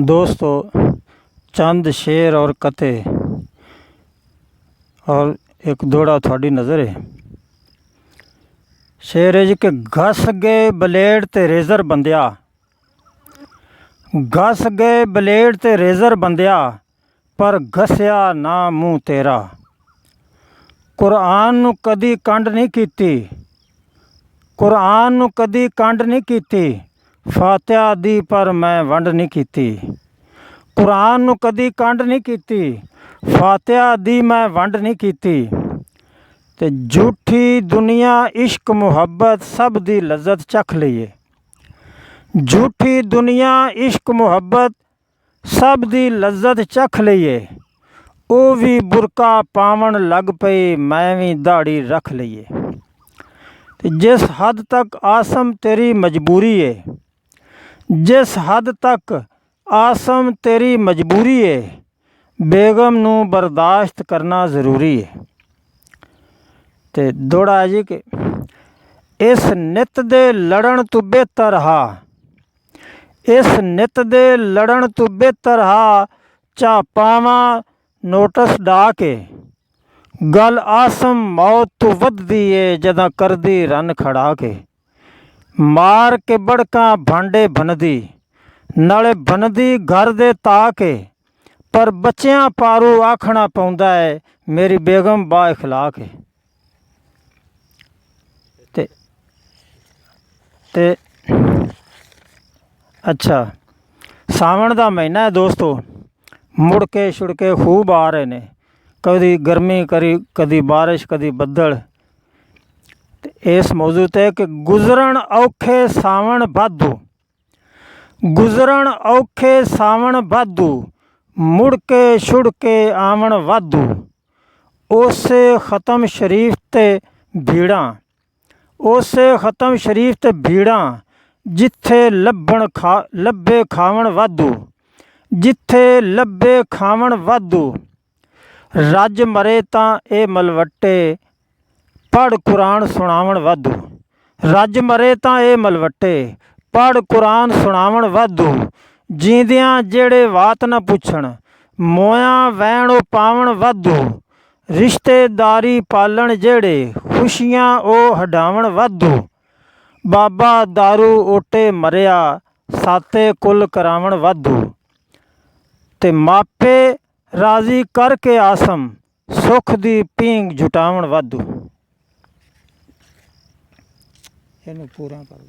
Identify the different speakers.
Speaker 1: दोस्तों, चंद शेर और कते और एक दोड़ा थोड़ी नज़र है। शेर है जी कि घस गए बलेड ते रेज़र बंदिया, घस गए बलेड ते रेज़र बंदिया, पर घसिया ना मूँह तेरा। कुरान नूं कदी कंड नहीं कीती, कुरान नूं कदी कंड नहीं कीती, फातिहा दी पर मैं वंड नहीं कीती। कुरान नूं कदी कंड नहीं कीती, फातिहा दी मैं वंड नहीं कीती। ते झूठी दुनिया इश्क मुहब्बत सब दी लज्जत चख लईए, झूठी दुनिया इश्क मुहब्बत सब दी लज्जत चख लईए। ओ भी बुरका पावन लग पई, मैं भी दाड़ी रख लईए। जिस हद तक आसम तेरी मजबूरी है, जिस हद तक आसम तेरी मजबूरी है, बेगम नूं बर्दाश्त करना ज़रूरी है। ते दोड़ा है जी कि इस नित दे लड़न तू बेहतर हा, इस नित दे लड़न तू बेहतर हा, चा पावा नोटिस डा के। गल आसम मौत तू वधदी है, जदा करदी रन खड़ा के। मार के बड़का भांडे बनदी, नाले बनदी घर दे ताके, पर बच्चियां पारू आखना पौंदा है, मेरी बेगम बा इखलाक है। ते अच्छा, सावन का महीना है दोस्तों, मुड़के छुड़के खूब आ रहे ने, कदी गर्मी कदी बारिश कदी बदल। इस मौजू ते कि गुजरन औखे सावन भादू, गुजरन औखे सावन भादू, मुड़के छुड़के आवन वाधू। उसे ख़त्म शरीफ ते भीड़ा, उसे ख़त्म शरीफ ते भीड़ा, जिथे लब्बे खावन वाधू, जिथे लब्बे खावन वाधू। रज मरे तां ए मलवट्टे, पढ़ कुरान सुनावन वाधू। रज मरे तां ए मलवट्टे, पढ़ कुरान सुनावन वाधू। जींदियां जेड़े वात न पुछण, मोया वैण ओ पावन वाधू। रिश्तेदारी पालन जेड़े, खुशियां ओ हडावन वाधू। बाबा दारू ओटे मरिया, साते कुल करावन वाधू। ते मापे राजी करके आसम, सुख दी पींग जुटावन वाधू। ਇਹਨੂੰ ਪੂਰਾ ਕਰ ਲਓ।